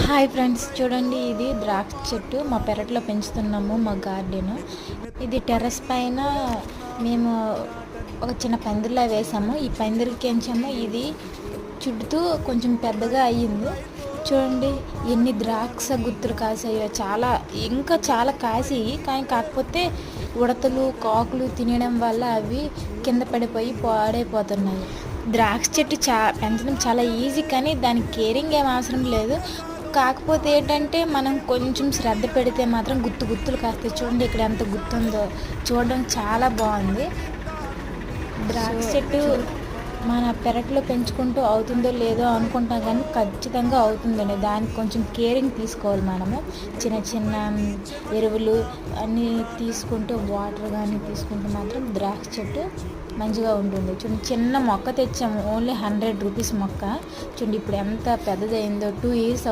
Hi friends, చూడండి ఇది ద్రాక్ష చెట్టు మా పెరట్లో పెంచుతున్నాము. మా గార్డెన్ ఇది టెర్రస్ పైన మేము ఒక చిన్న పందిరిలా వేసాము. ఈ పందిరికి ఎంచాము, ఇది చుట్టూ కొంచెం పెద్దగా అయ్యింది. చూడండి ఎన్ని ద్రాక్ష గుత్తులు కాసాయో, ఇంకా చాలా కాసాయి. కానీ కాకపోతే ఉడతలు కాకులు తినడం వల్ల అవి కింద పడిపోయి పాడైపోతున్నాయి. ద్రాక్ష చెట్టు పెంచడం చాలా ఈజీ, కానీ దానికి కేరింగ్ ఏం అవసరం లేదు. కాకపోతే ఏంటంటే మనం కొంచెం శ్రద్ధ పెడితే మాత్రం గుత్తులు కాస్తాయి. చూడండి ఇక్కడ ఎంత గుత్తుందో, చూడడం చాలా బాగుంది. ద్రాక్ష చెట్టు మన పెరట్లో పెంచుకుంటూ అవుతుందో లేదో అనుకుంటాం, కానీ ఖచ్చితంగా అవుతుందండి. దానికి కొంచెం కేరింగ్ తీసుకోవాలి మనము. చిన్న చిన్న ఎరువులు అన్నీ తీసుకుంటూ, వాటర్ కానీ తీసుకుంటూ మాత్రం ద్రాక్ష చెట్టు మంచిగా ఉంటుంది. చూడండి చిన్న మొక్క తెచ్చాము, ఓన్లీ 100 రూపీస్ మొక్క. చూడండి ఇప్పుడు ఎంత పెద్దదైందో, 2 years